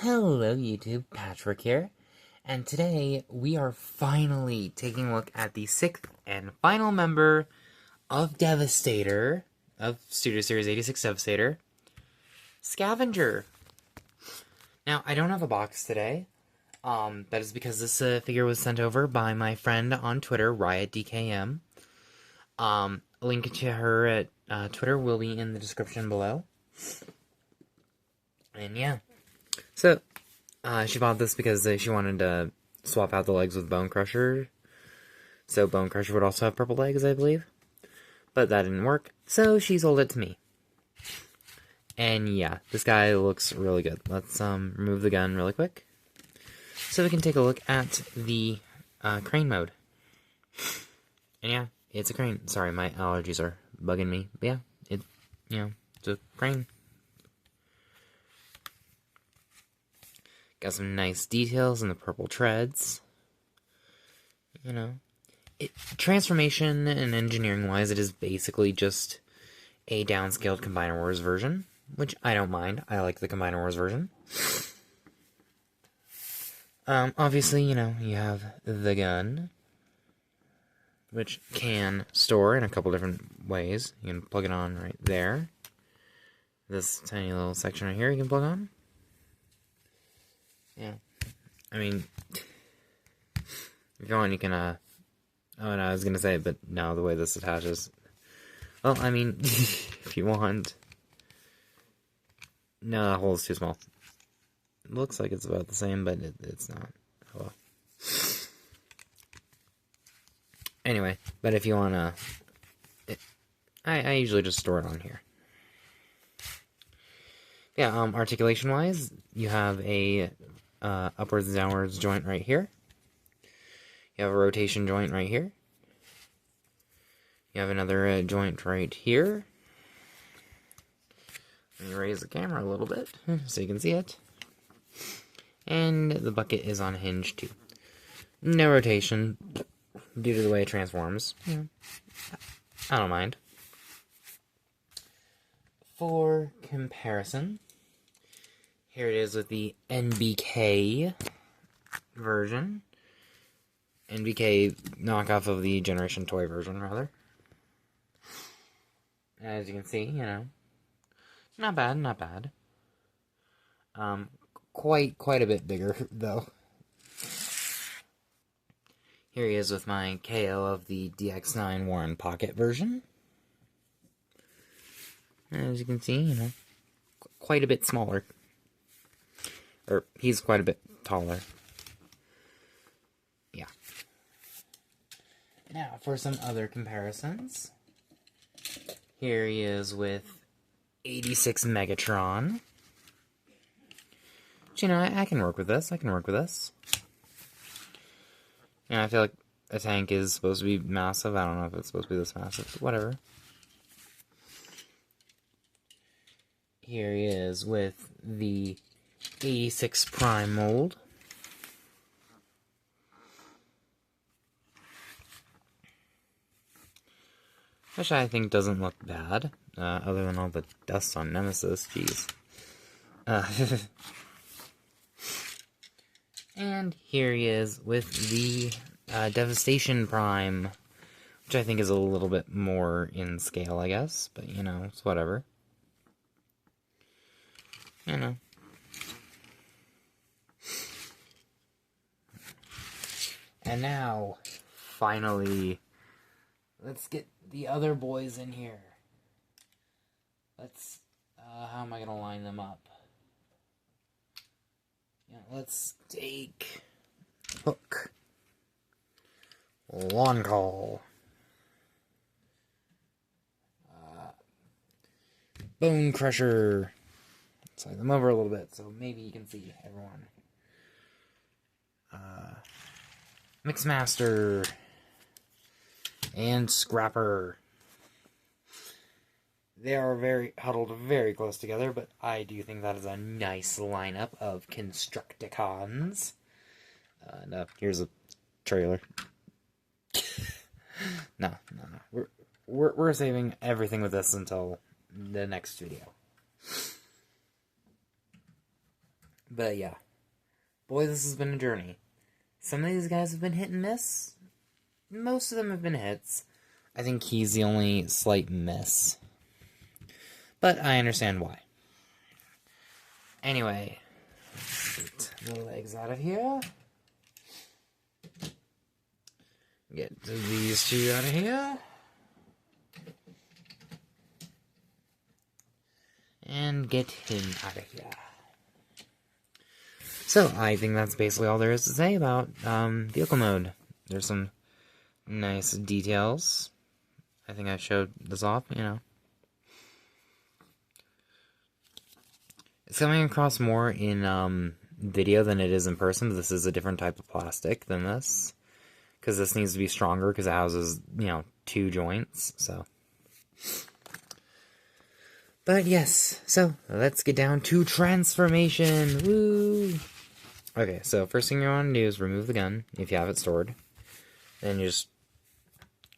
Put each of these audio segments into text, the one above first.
Hello YouTube, Patrick here, and today we are finally taking a look at the 6th and final member of Devastator, of Studio Series 86 Devastator, Scavenger. Now, I don't have a box today, that is because this figure was sent over by my friend on Twitter, RiotDKM. Link to her at Twitter will be in the description below. And yeah. So, she bought this because she wanted to swap out the legs with Bone Crusher. So Bone Crusher would also have purple legs, I believe. But that didn't work, so she sold it to me. And yeah, this guy looks really good. Let's remove the gun really quick, so we can take a look at the crane mode. And yeah, it's a crane. Sorry, my allergies are bugging me. But yeah, it's a crane. Got some nice details in the purple treads. Transformation and engineering-wise, it is basically just a downscaled Combiner Wars version, which I don't mind. I like the Combiner Wars version. Obviously, you have the gun, which can store in a couple different ways. You can plug it on right there. This tiny little section right here you can plug on. Yeah. I mean, if you want, you can, oh, no, I was gonna say, but no, the way this attaches. Well, I mean, if you want. No, the hole's too small. It looks like it's about the same, but it's not. Oh, well. Anyway, but if you wanna. I usually just store it on here. Yeah, articulation-wise, you have a upwards and downwards joint right here. You have a rotation joint right here. You have another joint right here. Let me raise the camera a little bit so you can see it. And the bucket is on hinge too. No rotation due to the way it transforms. Yeah. I don't mind. For comparison, here it is with the NBK version. NBK knockoff of the Generation Toy version, rather. As you can see, not bad, not bad. Quite a bit bigger, though. Here he is with my KO of the DX9 Warren Pocket version. As you can see, quite a bit smaller. Or, he's quite a bit taller. Yeah. Now, for some other comparisons. Here he is with 86 Megatron. But, I can work with this. I feel like a tank is supposed to be massive. I don't know if it's supposed to be this massive, but whatever. Here he is with the 86 Prime mold. Which I think doesn't look bad, other than all the dust on Nemesis, jeez. And here he is with the Devastation Prime, which I think is a little bit more in scale, I guess, but, it's whatever. And now, finally, let's get the other boys in here. Let's, how am I gonna line them up? Yeah, let's take Hook, Lawn Call, Bone Crusher. Slide them over a little bit so maybe you can see everyone. Mixmaster and Scrapper. They are huddled very close together, but I do think that is a nice lineup of Constructicons. No, here's a trailer. No. We're saving everything with this until the next video. But yeah. Boy, this has been a journey. Some of these guys have been hit and miss. Most of them have been hits. I think he's the only slight miss. But I understand why. Anyway, get the legs out of here. Get these two out of here. And get him out of here. So, I think that's basically all there is to say about vehicle mode. There's some nice details. I think I showed this off, you know. It's coming across more in video than it is in person, but this is a different type of plastic than this. Because this needs to be stronger because it houses, you know, 2 joints, so. But yes, so let's get down to transformation. Woo! Okay, so first thing you want to do is remove the gun if you have it stored. Then you just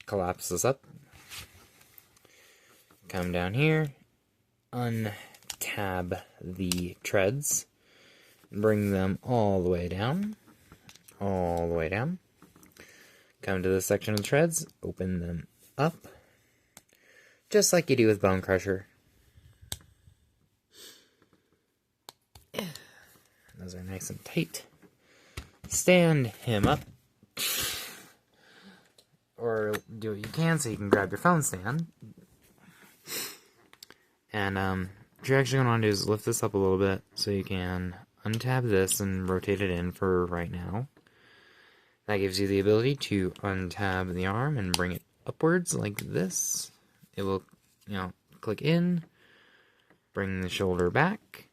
collapse this up. Come down here, untab the treads, bring them all the way down. All the way down. Come to this section of the treads, open them up. Just like you do with Bone Crusher. Those are nice and tight. Stand him up. Or do what you can so you can grab your phone stand. And what you're actually going to want to do is lift this up a little bit so you can untab this and rotate it in for right now. That gives you the ability to untab the arm and bring it upwards like this. It will, you know, click in, bring the shoulder back.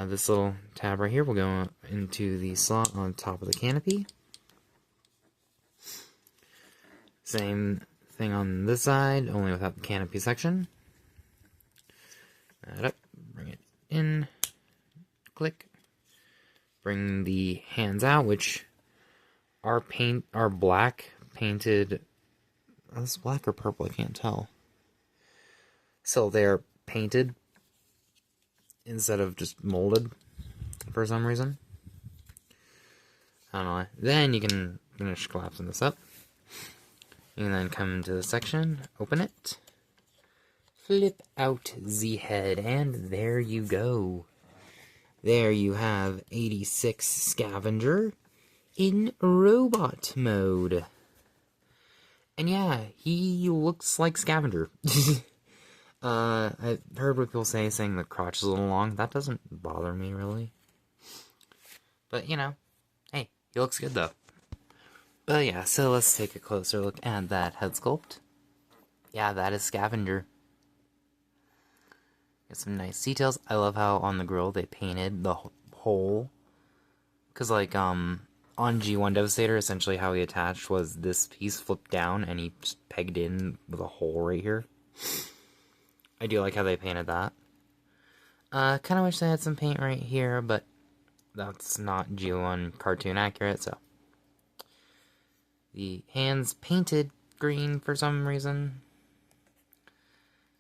This little tab right here will go into the slot on top of the canopy. Same thing on this side, only without the canopy section. That up, bring it in, click. Bring the hands out, which are black painted. Oh, is this black or purple? I can't tell. So they're painted instead of just molded for some reason. I don't know. Then you can finish collapsing this up. You can then come to the section, open it, flip out the head, and there you go. There you have 86 Scavenger in robot mode. And yeah, he looks like Scavenger. I've heard what people saying the crotch is a little long. That doesn't bother me, really. But, you know, hey, he looks good, though. But yeah, so let's take a closer look at that head sculpt. Yeah, that is Scavenger. Got some nice details. I love how on the grill they painted the hole. Because, like, on G1 Devastator, essentially how he attached was this piece flipped down and he just pegged in with a hole right here. I do like how they painted that. Kind of wish they had some paint right here, but that's not G1 cartoon accurate, so. The hands painted green for some reason.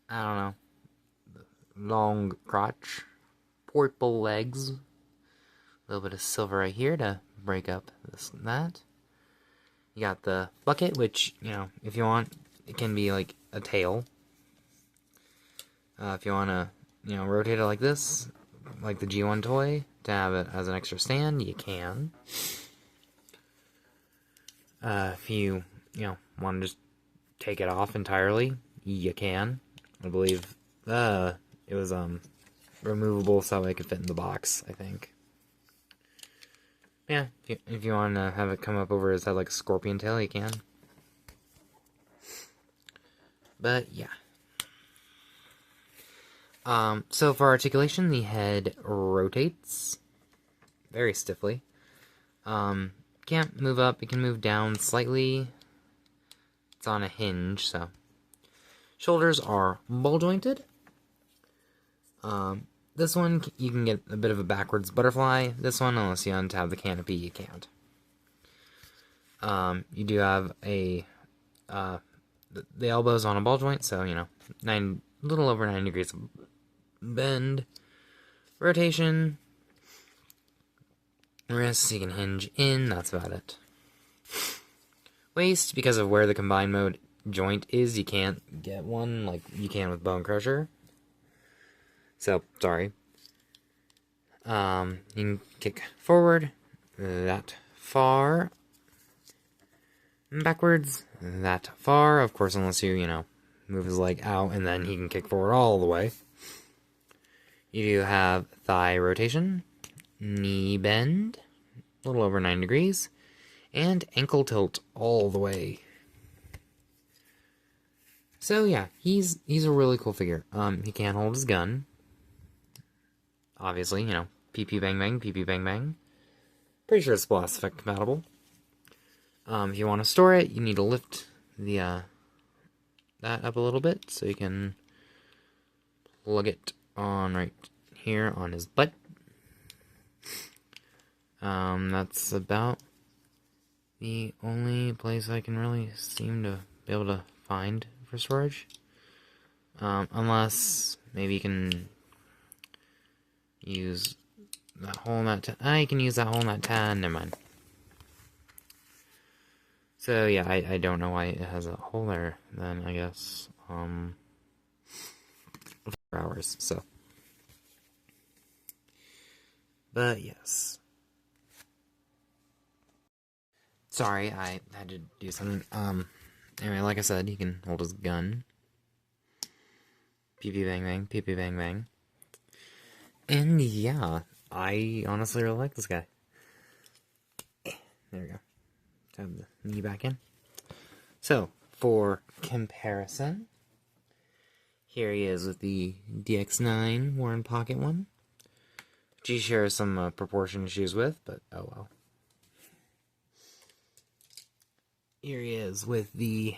I don't know. Long crotch. Purple legs. A little bit of silver right here to break up this and that. You got the bucket, which, you know, if you want, it can be like a tail. If you want to, you know, rotate it like this, like the G1 toy, to have it as an extra stand, you can. If you want to just take it off entirely, you can. I believe, it was, removable so it could fit in the box, I think. Yeah, if you want to have it come up over his head like a scorpion tail, you can. But, yeah. So for articulation, the head rotates very stiffly. Can't move up, it can move down slightly. It's on a hinge, so. Shoulders are ball jointed. This one, you can get a bit of a backwards butterfly. This one, unless you untab the canopy, you can't. You do have the elbow's on a ball joint, so, you know, a little over 9 degrees of bend. Rotation, Wrist, you can hinge in, that's about it. Waist, because of where the combined mode joint is, you can't get one like you can with Bone Crusher. So, sorry. You can kick forward, that far, backwards, that far, of course, unless you move his leg out, and then he can kick forward all the way. You do have thigh rotation, knee bend, a little over 9 degrees, and ankle tilt all the way. So yeah, he's a really cool figure. He can't hold his gun. Obviously, PP bang bang, PP bang bang. Pretty sure it's blast effect compatible. If you want to store it, you need to lift the that up a little bit so you can plug it on right here on his butt. That's about the only place I can really seem to be able to find for storage. Unless maybe you can use that hole in that I can use that hole in that tan, never mind. So yeah, I don't know why it has a hole there then, I guess. 4 hours, so. But yes. Sorry, I had to do something. Anyway, like I said, he can hold his gun. PP bang bang, PP bang bang. And yeah, I honestly really like this guy. There we go. Have the knee back in. So, for comparison, here he is with the DX9 Warren Pocket one. Which he shares some proportion issues with, but oh well. Here he is with the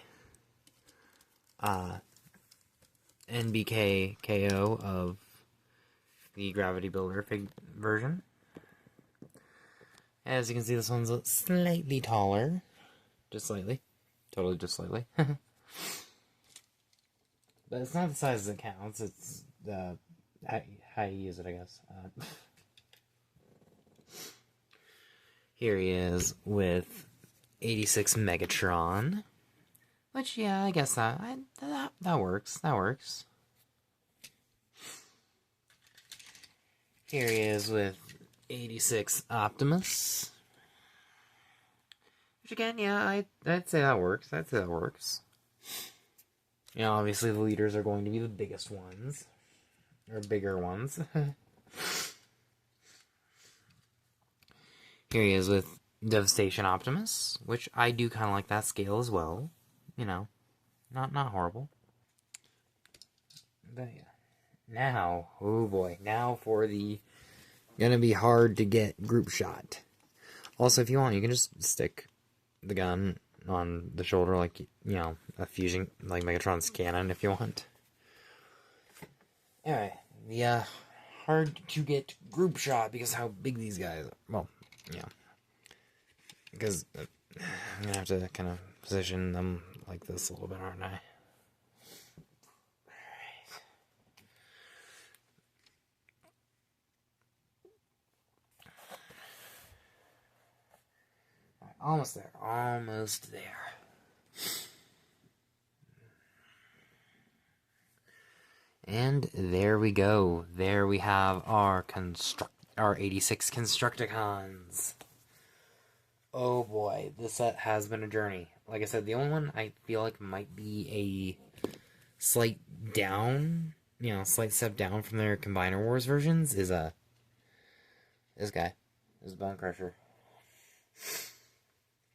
NBK KO of the Gravity Builder version. As you can see, this one's slightly taller. Just slightly. Totally just slightly. But it's not the size that counts, it's how you use it, I guess. Here he is with 86 Megatron. Which, yeah, I guess that works. That works. Here he is with 86 Optimus. Which again, yeah, I'd say that works. Obviously the leaders are going to be the biggest ones. Or bigger ones. Here he is with Devastation Optimus, which I do kind of like that scale as well. Not horrible. But yeah. Now, oh boy, now for the gonna be hard to get group shot. Also, if you want, you can just stick the gun on the shoulder like, a fusion, like Megatron's cannon if you want. Anyway, the hard to get group shot because how big these guys are. Well, yeah. Because I'm gonna have to kind of position them like this a little bit, aren't I? Almost there. And there we go. There we have our 86 Constructicons. Oh boy, this set has been a journey. Like I said, the only one I feel like might be a slight step down from their Combiner Wars versions is this guy. This Bone Crusher.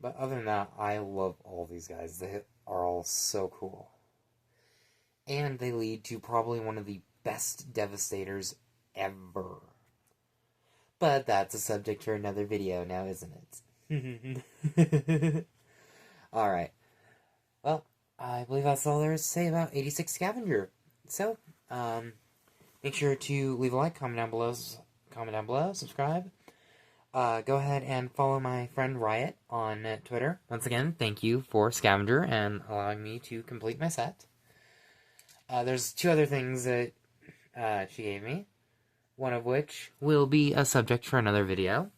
But other than that, I love all these guys. They are all so cool. And they lead to probably one of the best Devastators ever. But that's a subject for another video now, isn't it? Alright. Well, I believe that's all there is to say about 86 Scavenger. So, make sure to leave a like, comment down below, subscribe. Go ahead and follow my friend Riot on Twitter. Once again, thank you for Scavenger and allowing me to complete my set. There's 2 other things that she gave me, one of which will be a subject for another video.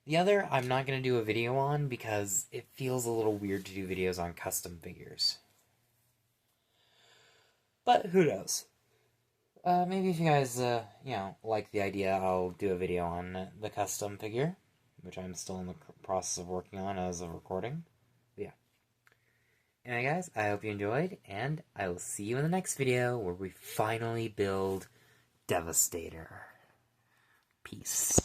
The other, I'm not going to do a video on because it feels a little weird to do videos on custom figures. But who knows? Maybe if you guys, like the idea, I'll do a video on the custom figure, which I'm still in the process of working on as of recording. But yeah. Anyway, guys, I hope you enjoyed, and I will see you in the next video where we finally build Devastator. Peace.